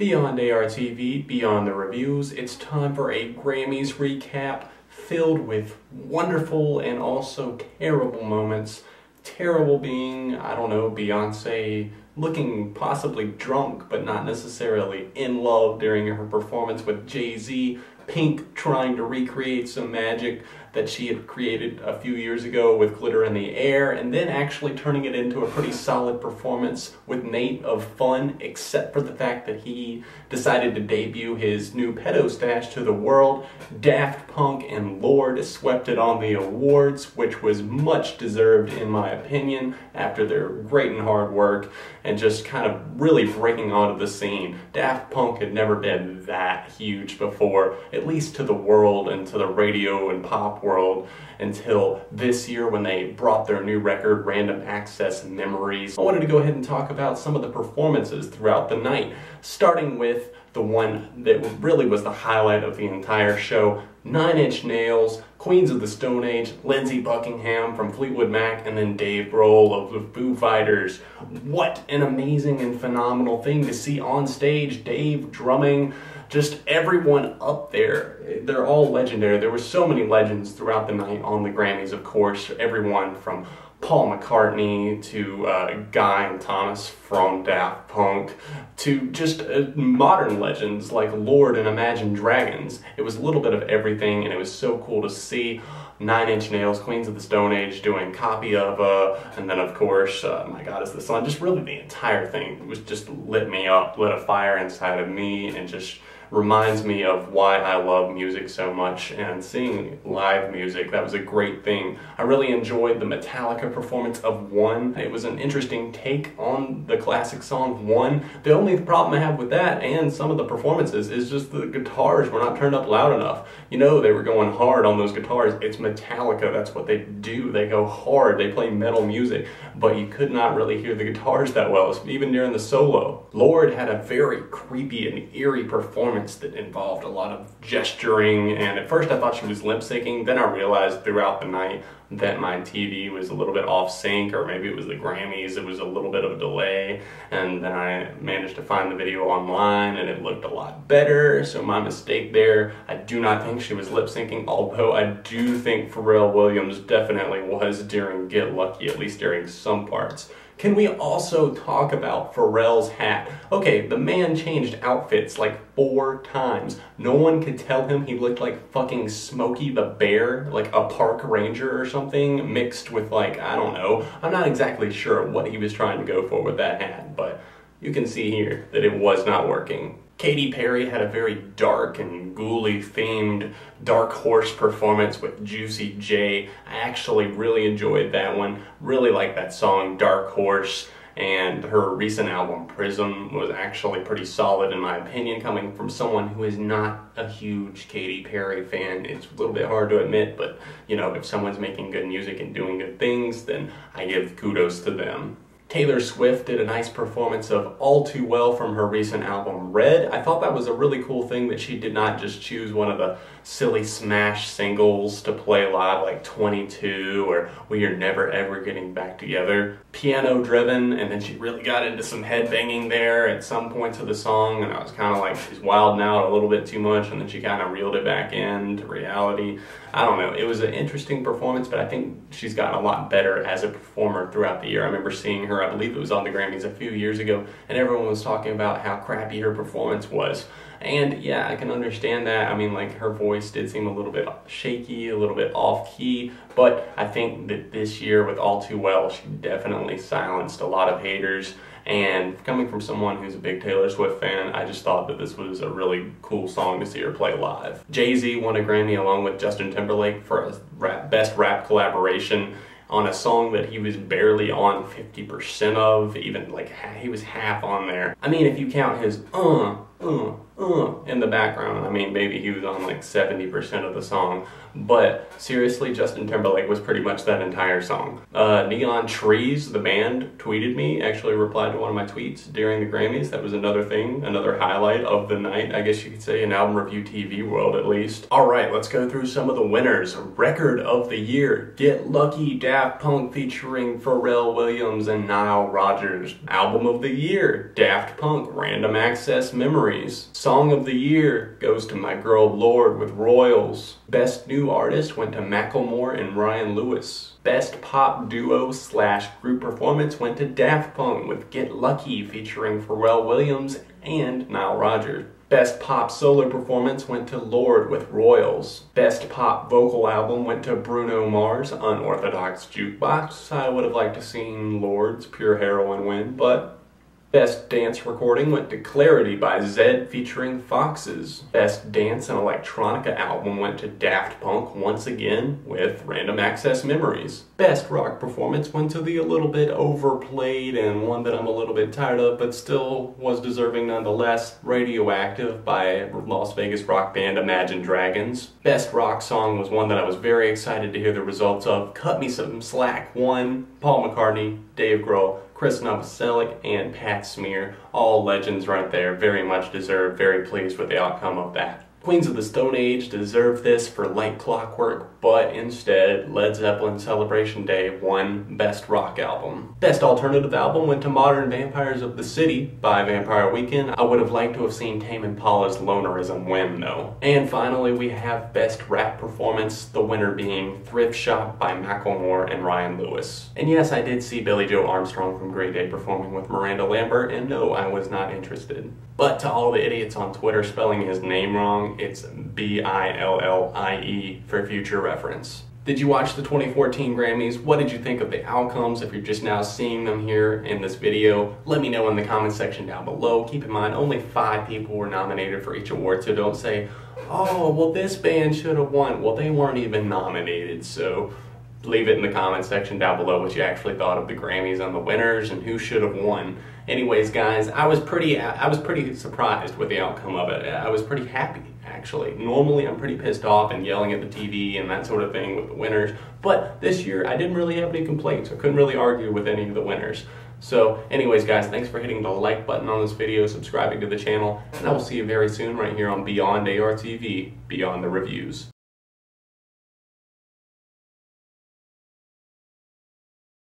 Beyond ARTV, beyond the reviews, it's time for a Grammys recap filled with wonderful and also terrible moments. Terrible being, I don't know, Beyonce looking possibly drunk but not necessarily in love during her performance with Jay-Z. Pink trying to recreate some magic that she had created a few years ago with Glitter in the Air, and then actually turning it into a pretty solid performance with Nate of Fun, except for the fact that he decided to debut his new pedo stash to the world. Daft Punk and Lorde swept it on the awards, which was much deserved in my opinion, after their great and hard work and just kind of really breaking onto the scene. Daft Punk had never been that huge before, at least to the world and to the radio and pop world, until this year when they brought their new record, Random Access Memories. I wanted to go ahead and talk about some of the performances throughout the night, starting with the one that really was the highlight of the entire show. 9 Inch Nails, Queens of the Stone Age, Lindsey Buckingham from Fleetwood Mac, and then Dave Grohl of the Foo Fighters. What an amazing and phenomenal thing to see on stage. Dave drumming, just everyone up there. They're all legendary. There were so many legends throughout the night on the Grammys, of course. Everyone from Paul McCartney to Guy and Thomas from Daft Punk to just modern legends like Lorde and Imagine Dragons. It was a little bit of everything, and it was so cool to see. 9 Inch Nails, Queens of the Stone Age doing Copy of, and then of course, My God Is the Sun. Just really the entire thing was just lit me up, lit a fire inside of me, and just reminds me of why I love music so much. And seeing live music, that was a great thing. I really enjoyed the Metallica performance of One. It was an interesting take on the classic song One. The only problem I have with that and some of the performances is just the guitars were not turned up loud enough. You know, they were going hard on those guitars. It's Metallica, that's what they do. They go hard, they play metal music, but you could not really hear the guitars that well, even during the solo. Lorde had a very creepy and eerie performance that involved a lot of gesturing, and at first I thought she was lip syncing. Then I realized throughout the night that my TV was a little bit off sync, or maybe it was the Grammys, it was a little bit of a delay, and then I managed to find the video online and it looked a lot better, so my mistake there. I do not think she was lip syncing, although I do think Pharrell Williams definitely was during Get Lucky, at least during some parts. Can we also talk about Pharrell's hat? Okay, the man changed outfits like 4 times. No one could tell him he looked like fucking Smokey the Bear, like a park ranger or something, mixed with like, I don't know. I'm not exactly sure what he was trying to go for with that hat, but you can see here that it was not working. Katy Perry had a very dark and ghouly themed Dark Horse performance with Juicy J. I actually really enjoyed that one. Really liked that song, Dark Horse, and her recent album, Prism, was actually pretty solid in my opinion, coming from someone who is not a huge Katy Perry fan. It's a little bit hard to admit, but you know, if someone's making good music and doing good things, then I give kudos to them. Taylor Swift did a nice performance of All Too Well from her recent album, Red. I thought that was a really cool thing that she did not just choose one of the silly smash singles to play live like 22 or We Are Never Ever Getting Back Together. Piano driven, and then she really got into some headbanging there at some points of the song, and I was kind of like, she's wilding out a little bit too much, and then she kind of reeled it back into reality. I don't know, it was an interesting performance, but I think she's gotten a lot better as a performer throughout the year. I remember seeing her, I believe it was on the Grammys a few years ago, and everyone was talking about how crappy her performance was. And yeah, I can understand that. I mean, like, her voice did seem a little bit shaky, a little bit off-key, but I think that this year with All Too Well, she definitely silenced a lot of haters. And coming from someone who's a big Taylor Swift fan, I just thought that this was a really cool song to see her play live. Jay-Z won a Grammy along with Justin Timberlake for a Best Rap Collaboration on a song that he was barely on 50% of, even like he was half on there. I mean, if you count his in the background, I mean, maybe he was on like 70% of the song, but seriously, Justin Timberlake was pretty much that entire song. Neon Trees, the band, tweeted me, actually replied to one of my tweets during the Grammys. That was another thing, another highlight of the night, I guess you could say, in album review TV world at least. Alright, let's go through some of the winners. Record of the year, Get Lucky, Daft Punk featuring Pharrell Williams and Nile Rodgers. Album of the year, Daft Punk, Random Access Memories. Memories. Song of the Year goes to my girl Lorde with Royals. Best New Artist went to Macklemore and Ryan Lewis. Best Pop Duo / Group Performance went to Daft Punk with Get Lucky featuring Pharrell Williams and Nile Rodgers. Best Pop Solo Performance went to Lorde with Royals. Best Pop Vocal Album went to Bruno Mars, Unorthodox Jukebox. I would have liked to seen Lorde's Pure Heroin win, but Best Dance Recording went to Clarity by Zedd featuring Foxes. Best Dance and Electronica Album went to Daft Punk once again with Random Access Memories. Best Rock Performance went to the a little bit overplayed and one that I'm a little bit tired of but still was deserving nonetheless, Radioactive by Las Vegas rock band Imagine Dragons. Best Rock Song was one that I was very excited to hear the results of. Cut Me Some Slack won. Paul McCartney, Dave Grohl, Chris Novoselic, and Pat Smear, all legends right there, very much deserved, very pleased with the outcome of that. Queens of the Stone Age deserved this for Like Clockwork, but instead, Led Zeppelin Celebration Day won Best Rock Album. Best Alternative Album went to Modern Vampires of the City by Vampire Weekend. I would have liked to have seen Tame Impala's Lonerism win, though. And finally, we have Best Rap Performance, the winner being Thrift Shop by Macklemore and Ryan Lewis. And yes, I did see Billie Joe Armstrong from Green Day performing with Miranda Lambert, and no, I was not interested. But to all the idiots on Twitter spelling his name wrong, it's Billie for future reference. Did you watch the 2014 Grammys? What did you think of the outcomes? If you're just now seeing them here in this video, let me know in the comment section down below. Keep in mind, only 5 people were nominated for each award, so don't say, oh, well this band should have won. Well, they weren't even nominated, so leave it in the comment section down below what you actually thought of the Grammys and the winners and who should have won. Anyways, guys, I was pretty surprised with the outcome of it. I was pretty happy, actually. Normally, I'm pretty pissed off and yelling at the TV and that sort of thing with the winners, but this year, I didn't really have any complaints. I couldn't really argue with any of the winners. So, anyways, guys, thanks for hitting the like button on this video, subscribing to the channel, and I will see you very soon right here on Beyond ARTV, Beyond the Reviews.